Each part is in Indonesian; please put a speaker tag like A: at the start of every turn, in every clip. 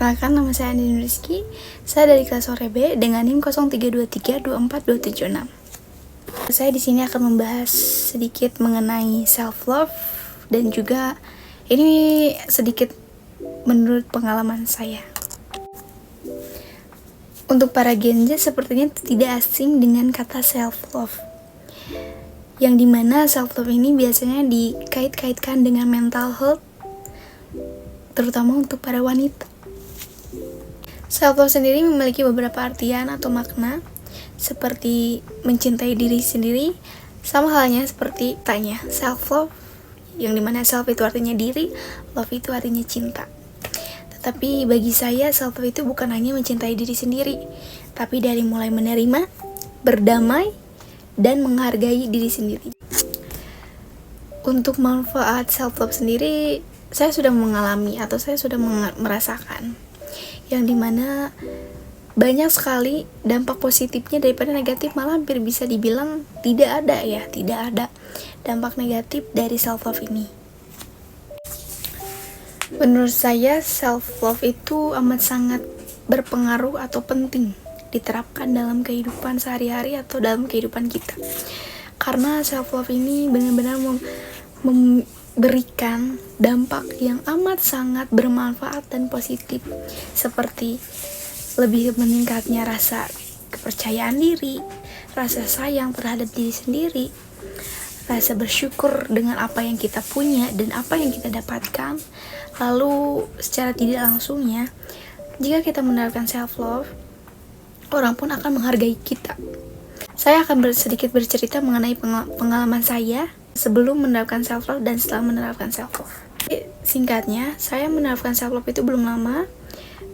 A: Perkenalkan, nama saya Andin Rizky. Saya dari kelas sore B dengan NIM 03232426. Saya di sini akan membahas sedikit mengenai self love dan juga ini sedikit menurut pengalaman saya. Untuk para Gen Z sepertinya tidak asing dengan kata self love, yang dimana self love ini biasanya dikait-kaitkan dengan mental health, terutama untuk para wanita. Self love sendiri memiliki beberapa artian atau makna, seperti mencintai diri sendiri, sama halnya seperti tanya self love, yang dimana self itu artinya diri, love itu artinya cinta. Tetapi bagi saya self love itu bukan hanya mencintai diri sendiri, tapi dari mulai menerima, berdamai, dan menghargai diri sendiri. Untuk manfaat self love sendiri, saya sudah mengalami atau saya sudah merasakan, yang dimana banyak sekali dampak positifnya daripada negatif, malah hampir bisa dibilang tidak ada dampak negatif dari self love ini. Menurut saya self love itu amat sangat berpengaruh atau penting diterapkan dalam kehidupan sehari-hari atau dalam kehidupan kita, karena self love ini benar-benar memberikan dampak yang amat sangat bermanfaat dan positif, seperti lebih meningkatnya rasa kepercayaan diri, rasa sayang terhadap diri sendiri, rasa bersyukur dengan apa yang kita punya dan apa yang kita dapatkan. Lalu secara tidak langsungnya, jika kita menerapkan self love, orang pun akan menghargai kita. Saya akan sedikit bercerita mengenai pengalaman saya sebelum menerapkan self love dan setelah menerapkan self love. Singkatnya, saya menerapkan self love itu belum lama,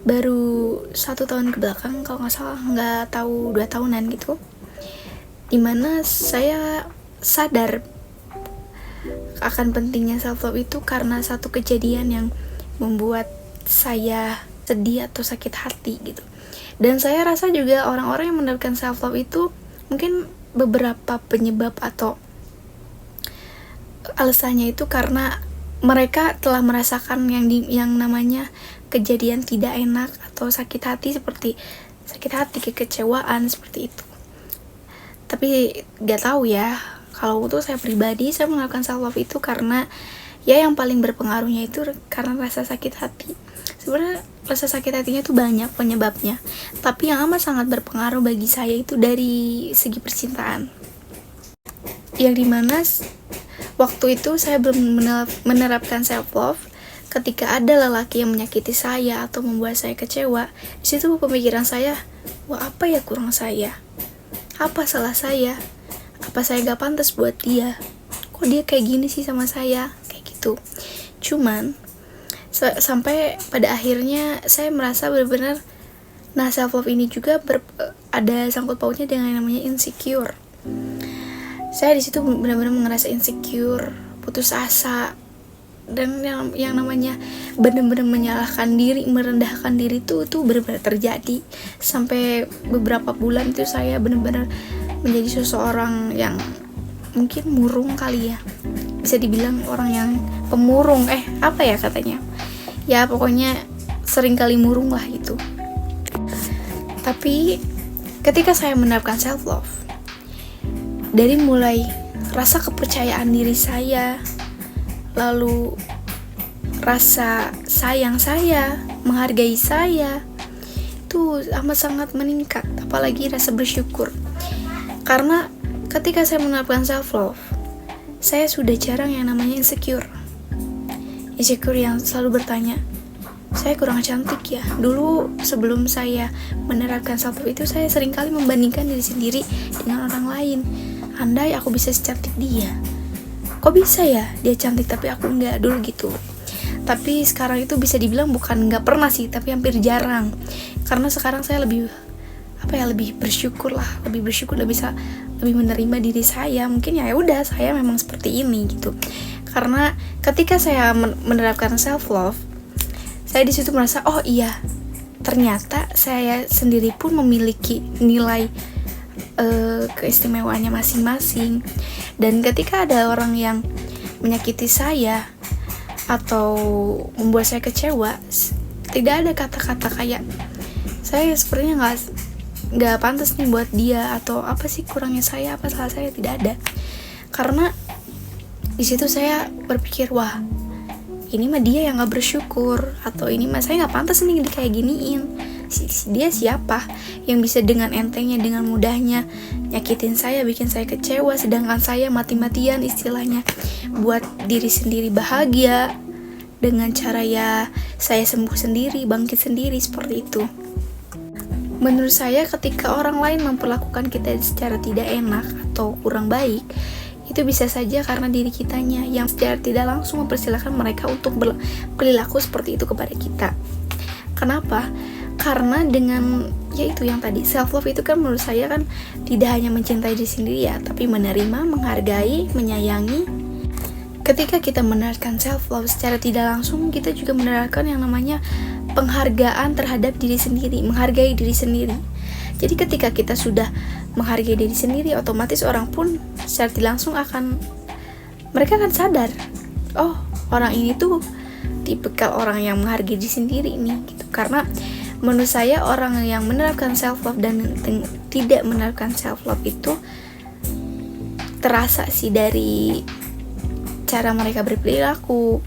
A: baru 1 tahun ke belakang, kalau nggak salah, nggak tahu 2 tahunan gitu, dimana saya sadar akan pentingnya self love itu karena satu kejadian yang membuat saya sedih atau sakit hati gitu. Dan saya rasa juga orang-orang yang menerapkan self love itu mungkin beberapa penyebab atau alasannya itu karena mereka telah merasakan yang namanya kejadian tidak enak atau sakit hati, seperti sakit hati, kekecewaan, seperti itu. Tapi gak tahu ya, kalau untuk saya pribadi, saya melakukan self love itu karena ya yang paling berpengaruhnya itu karena rasa sakit hati. Sebenarnya rasa sakit hatinya itu banyak penyebabnya, tapi yang amat sangat berpengaruh bagi saya itu dari segi percintaan, yang dimana waktu itu saya belum menerapkan self love. Ketika ada lelaki yang menyakiti saya atau membuat saya kecewa, di situ pemikiran saya, wah, apa ya kurang saya? Apa salah saya? Apa saya gak pantas buat dia? Kok dia kayak gini sih sama saya? Kayak gitu. Cuman sampai pada akhirnya saya merasa benar-benar, nah, self love ini juga ada sangkut pautnya dengan yang namanya insecure. Saya di situ benar-benar ngerasa insecure, putus asa, dan yang namanya benar-benar menyalahkan diri, merendahkan diri itu benar-benar terjadi. Sampai beberapa bulan itu saya benar-benar menjadi seseorang yang mungkin murung kali ya, bisa dibilang orang yang pemurung, apa ya katanya, ya pokoknya sering kali murung lah gitu. Tapi ketika saya menerapkan self love, dari mulai rasa kepercayaan diri saya, lalu rasa sayang saya, menghargai saya, itu amat sangat meningkat. Apalagi rasa bersyukur, karena ketika saya menerapkan self love, saya sudah jarang yang namanya insecure yang selalu bertanya, saya kurang cantik ya. Dulu sebelum saya menerapkan self love itu, saya seringkali membandingkan diri sendiri dengan orang lain. Andai aku bisa secantik dia, kok bisa ya dia cantik tapi aku enggak, dulu gitu. Tapi sekarang itu bisa dibilang bukan enggak pernah sih, tapi hampir jarang, karena sekarang saya lebih bersyukur, lebih bisa lebih menerima diri saya. Mungkin ya udah, saya memang seperti ini gitu. Karena ketika saya menerapkan self love, saya di situ merasa, oh iya, ternyata saya sendiri pun memiliki nilai keistimewaannya masing-masing. Dan ketika ada orang yang menyakiti saya atau membuat saya kecewa, tidak ada kata-kata kayak saya sepertinya nggak pantas nih buat dia, atau apa sih kurangnya saya, apa salah saya, tidak ada. Karena di situ saya berpikir, wah ini mah dia yang nggak bersyukur, atau ini mah saya nggak pantas nih kayak giniin. Dia siapa yang bisa dengan entengnya, dengan mudahnya nyakitin saya, bikin saya kecewa, sedangkan saya mati-matian istilahnya buat diri sendiri bahagia dengan cara ya saya sembuh sendiri, bangkit sendiri, seperti itu. Menurut saya ketika orang lain memperlakukan kita secara tidak enak atau kurang baik, itu bisa saja karena diri kitanya yang secara tidak langsung mempersilahkan mereka untuk berperilaku seperti itu kepada kita. Kenapa? Karena dengan yaitu yang tadi, self love itu kan menurut saya kan tidak hanya mencintai diri sendiri ya, tapi menerima, menghargai, menyayangi. Ketika kita menerapkan self love secara tidak langsung, kita juga menerapkan yang namanya penghargaan terhadap diri sendiri, menghargai diri sendiri. Jadi ketika kita sudah menghargai diri sendiri, otomatis orang pun secara tidak langsung mereka akan sadar, oh orang ini tuh tipikal orang yang menghargai diri sendiri nih gitu. Karena menurut saya orang yang menerapkan self love dan tidak menerapkan self love itu terasa sih dari cara mereka berperilaku,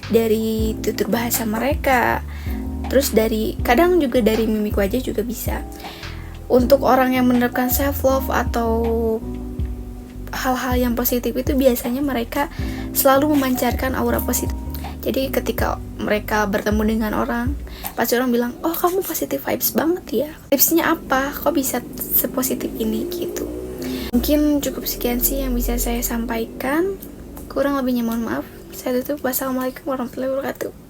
A: dari tutur bahasa mereka, terus kadang juga dari mimik wajah juga bisa. Untuk orang yang menerapkan self love atau hal-hal yang positif itu biasanya mereka selalu memancarkan aura positif. Jadi ketika mereka bertemu dengan orang, pasti orang bilang, oh kamu positive vibes banget ya, tipsnya apa, kok bisa sepositif ini gitu. Mungkin cukup sekian sih yang bisa saya sampaikan, kurang lebihnya mohon maaf. Saya tutup. Wassalamualaikum warahmatullahi wabarakatuh.